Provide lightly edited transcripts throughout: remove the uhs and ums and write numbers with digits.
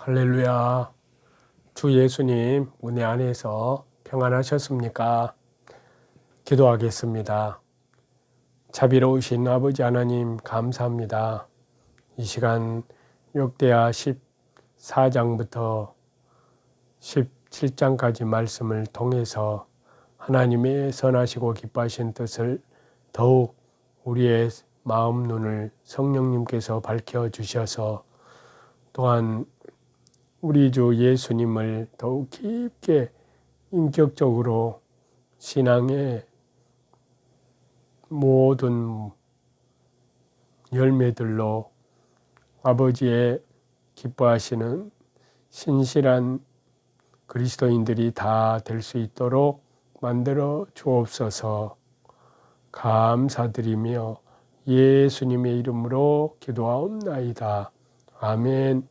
할렐루야. 주 예수님 은혜 안에서 평안하셨습니까? 기도하겠습니다. 자비로우신 아버지 하나님 감사합니다. 이 시간 역대하 14장부터 17장까지 말씀을 통해서 하나님의 선하시고 기뻐하신 뜻을 더욱 우리의 마음 눈을 성령님께서 밝혀주셔서 또한 우리 주 예수님을 더욱 깊게 인격적으로 신앙의 모든 열매들로 아버지의 기뻐하시는 신실한 그리스도인들이 다 될 수 있도록 만들어 주옵소서. 감사드리며 예수님의 이름으로 기도하옵나이다. 아멘.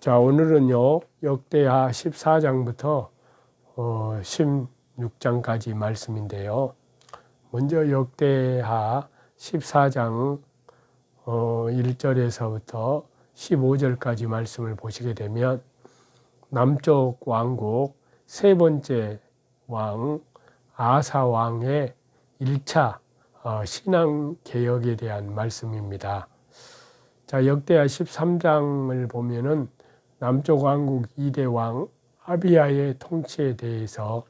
자, 오늘은요, 역대하 14장부터 16장까지 말씀인데요. 먼저 역대하 14장 1절에서부터 15절까지 말씀을 보시게 되면 남쪽 왕국 세 번째 왕 아사 왕의 1차 신앙 개혁에 대한 말씀입니다. 자, 역대하 13장을 보면은 남쪽 왕국 2대 왕 아비야의 통치에 대해서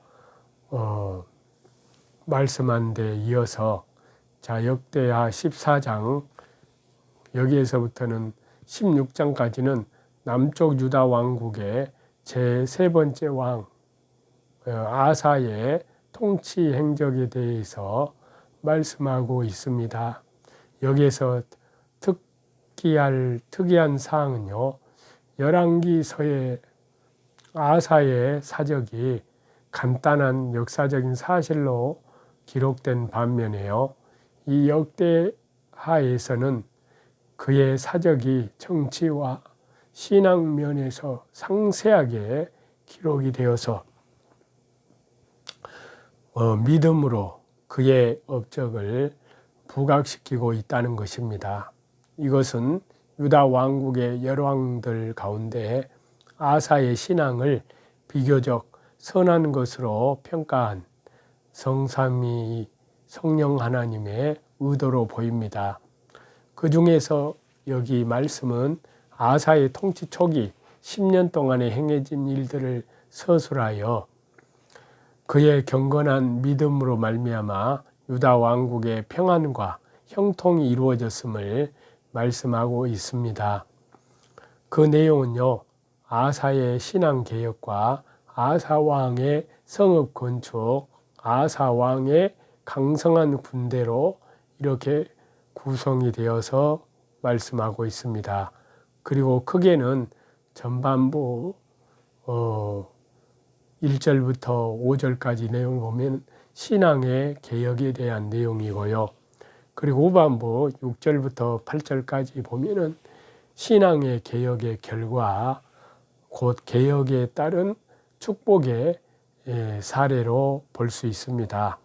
말씀한 데 이어서 자, 역대하 14장 여기에서부터는 16장까지는 남쪽 유다 왕국의 제 세 번째 왕 아사의 통치 행적에 대해서 말씀하고 있습니다. 여기에서 특이한 사항은요, 열왕기서의 아사의 사적이 간단한 역사적인 사실로 기록된 반면에요, 이 역대하에서는 그의 사적이 정치와 신앙 면에서 상세하게 기록이 되어서 믿음으로 그의 업적을 부각시키고 있다는 것입니다. 이것은 유다 왕국의 열왕들 가운데 아사의 신앙을 비교적 선한 것으로 평가한 성삼위 성령 하나님의 의도로 보입니다. 그 중에서 여기 말씀은 아사의 통치 초기 10년 동안에 행해진 일들을 서술하여 그의 경건한 믿음으로 말미암아 유다 왕국의 평안과 형통이 이루어졌음을 말씀하고 있습니다. 그 내용은요, 아사의 신앙개혁과 아사왕의 성읍 건축, 아사왕의 강성한 군대로 이렇게 구성이 되어서 말씀하고 있습니다. 그리고 크게는 전반부 1절부터 5절까지 내용을 보면 신앙의 개혁에 대한 내용이고요. 그리고 후반부 6절부터 8절까지 보면은 신앙의 개혁의 결과, 곧 개혁에 따른 축복의 사례로 볼 수 있습니다.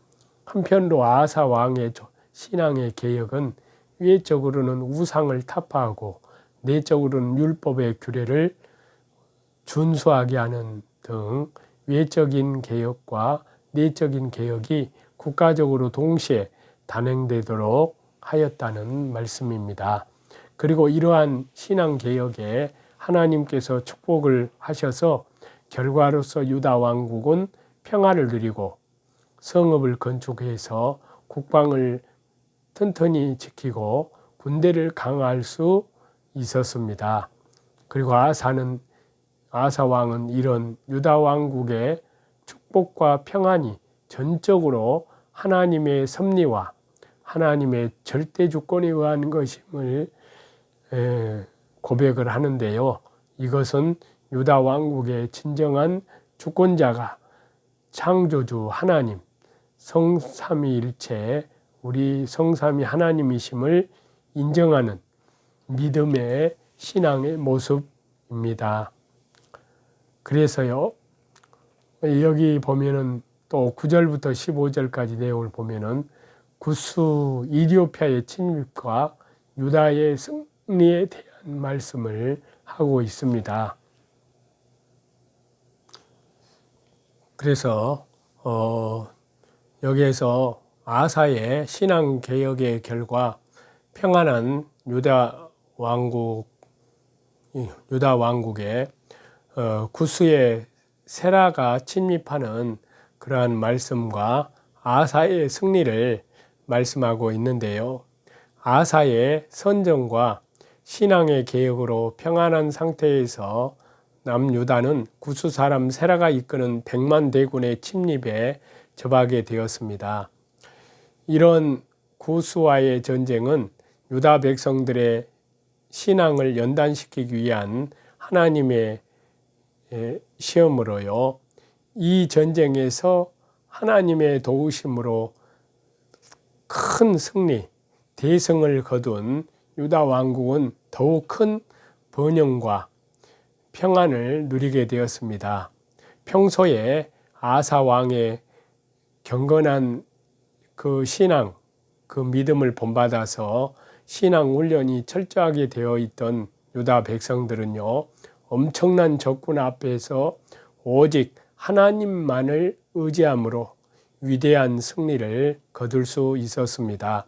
한편으로 아사 왕의 신앙의 개혁은 외적으로는 우상을 타파하고 내적으로는 율법의 규례를 준수하게 하는 등 외적인 개혁과 내적인 개혁이 국가적으로 동시에 단행되도록 하였다는 말씀입니다. 그리고 이러한 신앙 개혁에 하나님께서 축복을 하셔서 결과로서 유다 왕국은 평화를 누리고 성읍을 건축해서 국방을 튼튼히 지키고 군대를 강화할 수 있었습니다. 그리고 아사 왕은 이런 유다 왕국의 축복과 평안이 전적으로 하나님의 섭리와 하나님의 절대 주권에 의한 것임을 고백을 하는데요. 이것은 유다 왕국의 진정한 주권자가 창조주 하나님, 성삼위일체, 우리 성삼위 하나님이심을 인정하는 믿음의 신앙의 모습입니다. 그래서요, 여기 보면은 또 9절부터 15절까지 내용을 보면은 구스 이디오피아의 침입과 유다의 승리에 대한 말씀을 하고 있습니다. 그래서 여기에서 아사의 신앙 개혁의 결과 평안한 유다 왕국에 구스의 세라가 침입하는 그러한 말씀과 아사의 승리를 말씀하고 있는데요. 아사의 선정과 신앙의 개혁으로 평안한 상태에서 남유다는 구스 사람 세라가 이끄는 100만 대군의 침입에 접하게 되었습니다. 이런 구스와의 전쟁은 유다 백성들의 신앙을 연단시키기 위한 하나님의 시험으로요. 이 전쟁에서 하나님의 도우심으로 큰 승리, 대승을 거둔 유다 왕국은 더욱 큰 번영과 평안을 누리게 되었습니다. 평소에 아사 왕의 경건한 그 신앙, 그 믿음을 본받아서 신앙 훈련이 철저하게 되어 있던 유다 백성들은요, 엄청난 적군 앞에서 오직 하나님만을 의지함으로 위대한 승리를 거둘 수 있었습니다.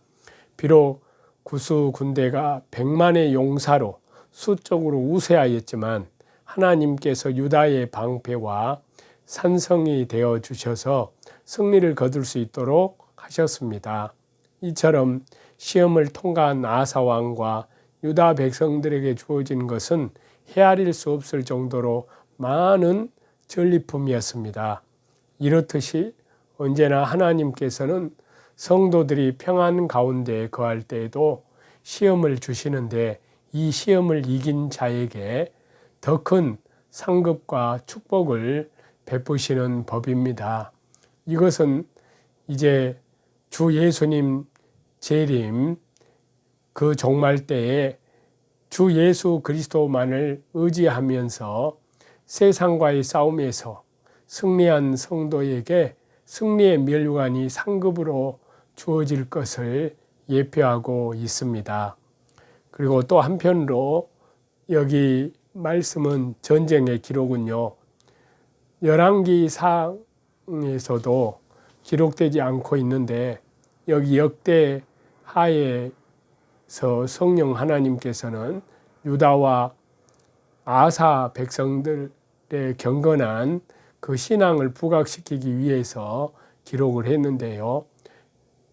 비록 구스 군대가 100만의 용사로 수적으로 우세하였지만 하나님께서 유다의 방패와 산성이 되어 주셔서 승리를 거둘 수 있도록 하셨습니다. 이처럼 시험을 통과한 아사 왕과 유다 백성들에게 주어진 것은 헤아릴 수 없을 정도로 많은 전리품이었습니다. 이렇듯이 언제나 하나님께서는 성도들이 평안 가운데 거할 때에도 시험을 주시는데 이 시험을 이긴 자에게 더 큰 상급과 축복을 베푸시는 법입니다. 이것은 이제 주 예수님 재림 그 종말 때에 주 예수 그리스도만을 의지하면서 세상과의 싸움에서 승리한 성도에게 승리의 멸류관이 상급으로 주어질 것을 예표하고 있습니다. 그리고 또 한편으로 여기 말씀은 전쟁의 기록은요, 열왕기 상에서도 기록되지 않고 있는데 여기 역대 하에서 성령 하나님께서는 유다와 아사 백성들의 경건한 그 신앙을 부각시키기 위해서 기록을 했는데요.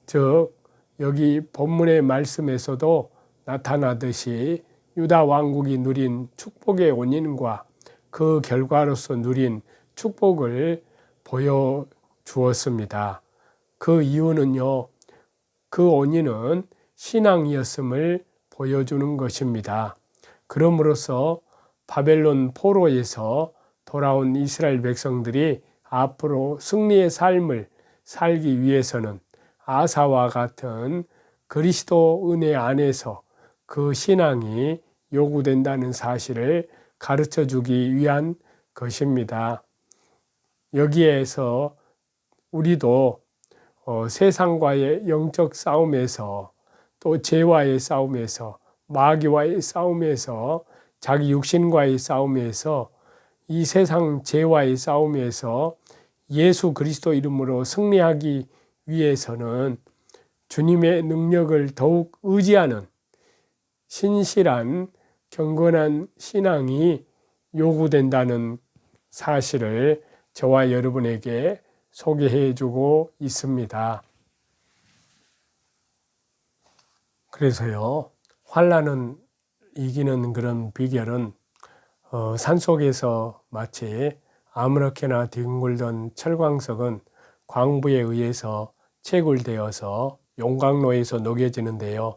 즉 여기 본문의 말씀에서도 나타나듯이 유다 왕국이 누린 축복의 원인과 그 결과로서 누린 축복을 보여주었습니다. 그 이유는요, 그 원인은 신앙이었음을 보여주는 것입니다. 그럼으로써 바벨론 포로에서 돌아온 이스라엘 백성들이 앞으로 승리의 삶을 살기 위해서는 아사와 같은 그리스도 은혜 안에서 그 신앙이 요구된다는 사실을 가르쳐 주기 위한 것입니다. 여기에서 우리도 세상과의 영적 싸움에서 또 죄와의 싸움에서 마귀와의 싸움에서 자기 육신과의 싸움에서 이 세상 죄와의 싸움에서 예수 그리스도 이름으로 승리하기 위해서는 주님의 능력을 더욱 의지하는 신실한 경건한 신앙이 요구된다는 사실을 저와 여러분에게 소개해 주고 있습니다. 그래서요, 환난은 이기는 그런 비결은 산속에서 마치 아무렇게나 뒹굴던 철광석은 광부에 의해서 채굴되어서 용광로에서 녹여지는데요.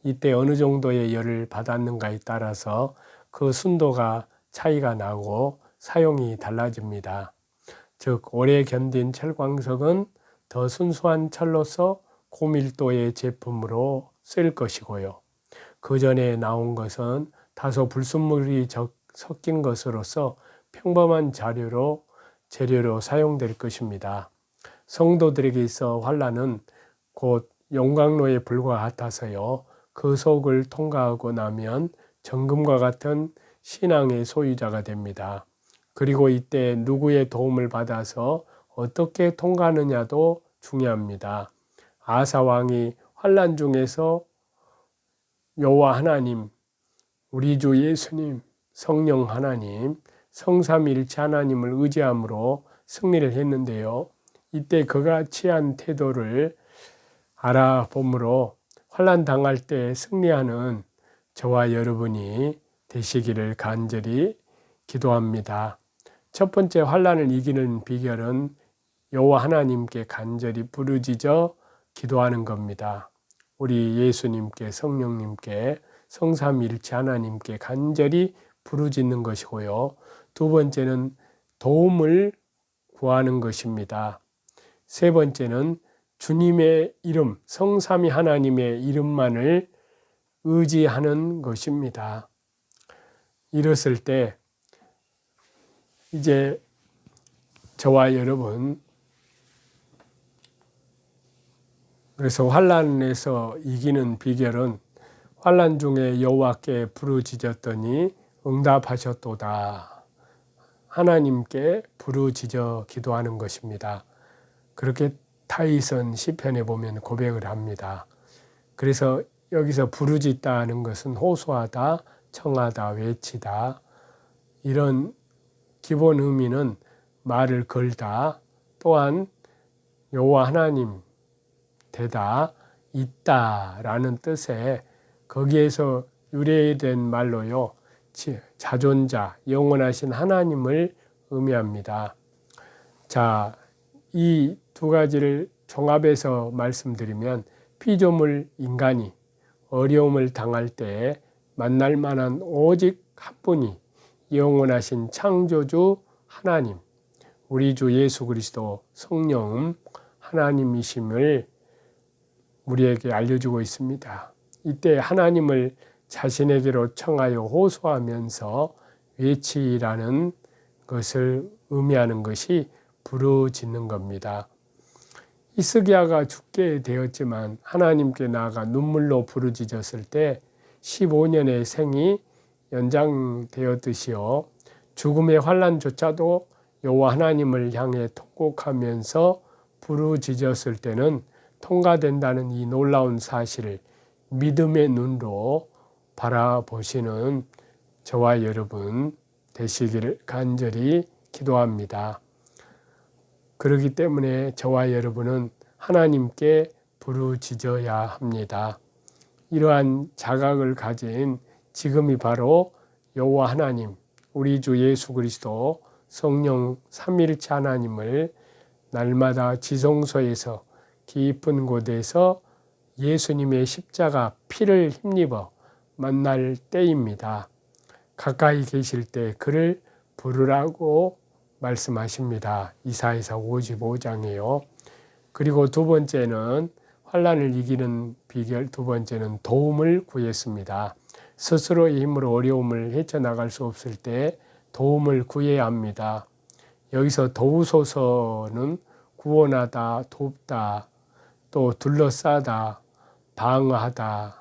이때 어느 정도의 열을 받았는가에 따라서 그 순도가 차이가 나고 사용이 달라집니다. 즉 오래 견딘 철광석은 더 순수한 철로서 고밀도의 제품으로 쓸 것이고요. 그 전에 나온 것은 다소 불순물이 섞인 것으로서 평범한 재료로 사용될 것입니다. 성도들에게 있어 환난은 곧 용광로에 불과 같아서요. 그 속을 통과하고 나면 정금과 같은 신앙의 소유자가 됩니다. 그리고 이때 누구의 도움을 받아서 어떻게 통과하느냐도 중요합니다. 아사 왕이 환난 중에서 여호와 하나님, 우리 주 예수님, 성령 하나님, 성삼위일체 하나님을 의지함으로 승리를 했는데요. 이때 그가 취한 태도를 알아보므로 환난 당할 때 승리하는 저와 여러분이 되시기를 간절히 기도합니다. 첫 번째 환난을 이기는 비결은 여호와 하나님께 간절히 부르짖어 기도하는 겁니다. 우리 예수님께, 성령님께, 성삼위일체 하나님께 간절히 부르짖는 것이고요. 두 번째는 도움을 구하는 것입니다. 세 번째는 주님의 이름, 성삼위 하나님의 이름만을 의지하는 것입니다. 이랬을 때 이제 저와 여러분, 그래서 환난에서 이기는 비결은 환난 중에 여호와께 부르짖었더니 응답하셨도다. 하나님께 부르짖어 기도하는 것입니다. 그렇게 다윗은 시편에 보면 고백을 합니다. 그래서 여기서 부르짖다는 것은 호소하다, 청하다, 외치다, 이런 기본 의미는 말을 걸다, 또한 여호와 하나님 되다, 있다라는 뜻에 거기에서 유래된 말로요, 자존자, 영원하신 하나님을 의미합니다. 자, 이 두 가지를 종합해서 말씀드리면 피조물 인간이 어려움을 당할 때 만날 만한 오직 한 분이 영원하신 창조주 하나님, 우리 주 예수 그리스도 성령 하나님이심을 우리에게 알려주고 있습니다. 이때 하나님을 자신에게로 청하여 호소하면서 외치라는 것을 의미하는 것이 부르짖는 겁니다. 히스기야가 죽게 되었지만 하나님께 나아가 눈물로 부르짖었을 때 15년의 생이 연장되었듯이요, 죽음의 환난조차도 여호와 하나님을 향해 통곡하면서 부르짖었을 때는 통과된다는 이 놀라운 사실을 믿음의 눈으로 바라보시는 저와 여러분 되시기를 간절히 기도합니다. 그렇기 때문에 저와 여러분은 하나님께 부르짖어야 합니다. 이러한 자각을 가진 지금이 바로 여호와 하나님, 우리 주 예수 그리스도 성령 삼위일체 하나님을 날마다 지성소에서 깊은 곳에서 예수님의 십자가 피를 힘입어 만날 때입니다. 가까이 계실 때 그를 부르라고 말씀하십니다. 이사야서 55장이에요. 그리고 두 번째는 환난을 이기는 비결, 두 번째는 도움을 구했습니다. 스스로의 힘으로 어려움을 헤쳐나갈 수 없을 때 도움을 구해야 합니다. 여기서 도우소서는 구원하다, 돕다, 또 둘러싸다, 방어하다.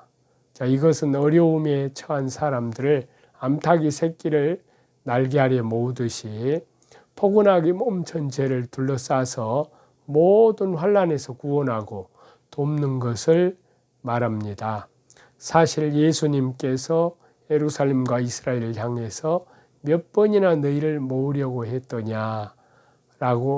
자, 이것은 어려움에 처한 사람들을 암탉이 새끼를 날개 아래 모으듯이 포근하게 몸 전체를 둘러싸서 모든 환난에서 구원하고 돕는 것을 말합니다. 사실 예수님께서 예루살렘과 이스라엘을 향해서 몇 번이나 너희를 모으려고 했더냐라고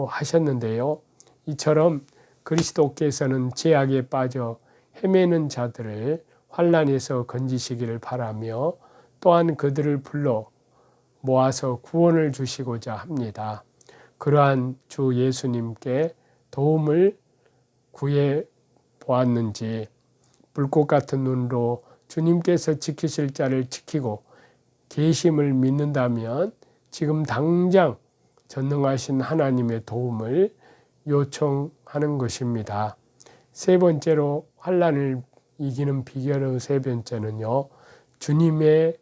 하셨는데요. 이처럼 그리스도께서는 죄악에 빠져 헤매는 자들을 환난에서 건지시기를 바라며 또한 그들을 불러 모아서 구원을 주시고자 합니다. 그러한 주 예수님께 도움을 구해 보았는지, 불꽃 같은 눈으로 주님께서 지키실 자를 지키고 계심을 믿는다면 지금 당장 전능하신 하나님의 도움을 요청하는 것입니다. 세 번째로 환난을 이기는 비결의 세 번째는요, 주님의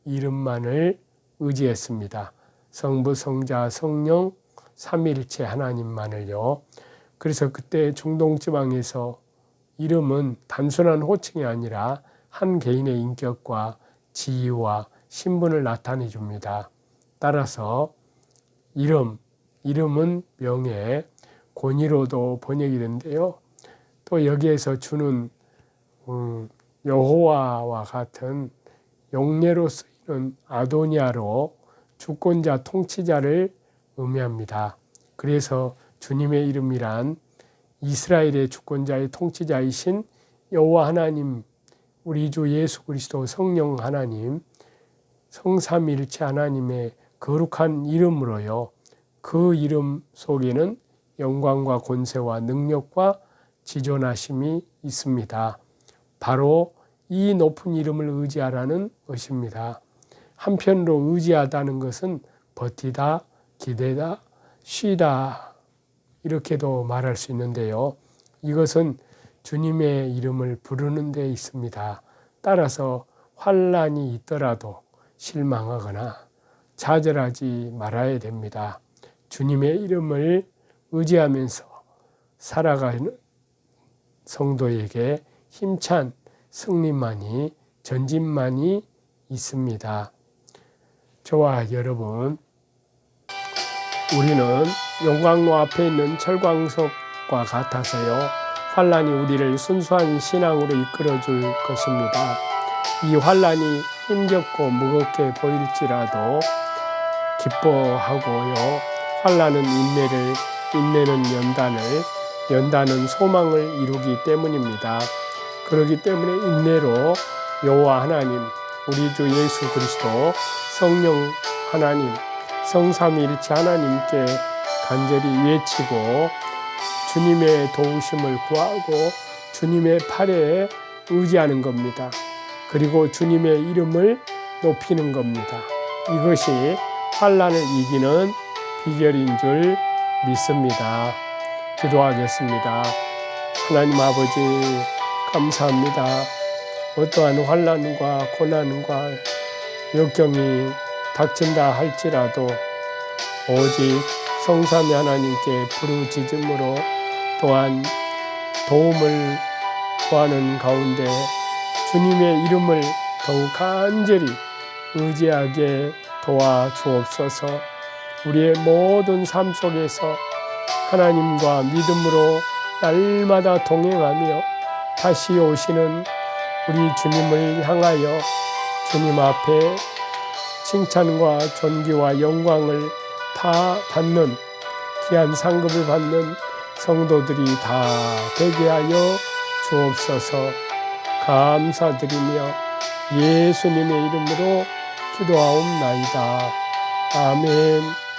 이름만을 의지했습니다. 성부, 성자, 성령, 삼위일체 하나님만을요. 그래서 그때 중동지방에서 이름은 단순한 호칭이 아니라 한 개인의 인격과 지위와 신분을 나타내 줍니다. 따라서 이름은 명예, 권위로도 번역이 되는데요. 또 여기에서 주는 여호와와 같은 용례로 쓰이는 아도니아로 주권자, 통치자를 의미합니다. 그래서 주님의 이름이란 이스라엘의 주권자의 통치자이신 여호와 하나님, 우리 주 예수 그리스도 성령 하나님, 성삼일체 하나님의 거룩한 이름으로요. 그 이름 속에는 영광과 권세와 능력과 지존하심이 있습니다. 바로 이 높은 이름을 의지하라는 것입니다. 한편으로 의지하다는 것은 버티다, 기대다, 쉬다 이렇게도 말할 수 있는데요. 이것은 주님의 이름을 부르는 데 있습니다. 따라서 환난이 있더라도 실망하거나 좌절하지 말아야 됩니다. 주님의 이름을 의지하면서 살아가는 성도에게 힘찬 승리만이, 전진만이 있습니다. 저와 여러분, 우리는 용광로 앞에 있는 철광석과 같아서요, 환난이 우리를 순수한 신앙으로 이끌어줄 것입니다. 이 환난이 힘겹고 무겁게 보일지라도 기뻐하고요, 환난은 인내는 연단은 소망을 이루기 때문입니다. 그렇기 때문에 인내로 여호와 하나님, 우리 주 예수 그리스도 성령 하나님, 성삼위일체 하나님께 간절히 외치고 주님의 도우심을 구하고 주님의 팔에 의지하는 겁니다. 그리고 주님의 이름을 높이는 겁니다. 이것이 환난을 이기는 비결인 줄 믿습니다. 기도하겠습니다. 하나님 아버지, 감사합니다. 어떠한 환난과 고난과 역경이 닥친다 할지라도 오직 성삼위 하나님께 부르짖음으로 또한 도움을 구하는 가운데 주님의 이름을 더욱 간절히 의지하게 도와주옵소서. 우리의 모든 삶 속에서 하나님과 믿음으로 날마다 동행하며 다시 오시는 우리 주님을 향하여 주님 앞에 칭찬과 존귀와 영광을 다 받는, 귀한 상급을 받는 성도들이 다 되게 하여 주옵소서. 감사드리며 예수님의 이름으로 기도하옵나이다. 아멘.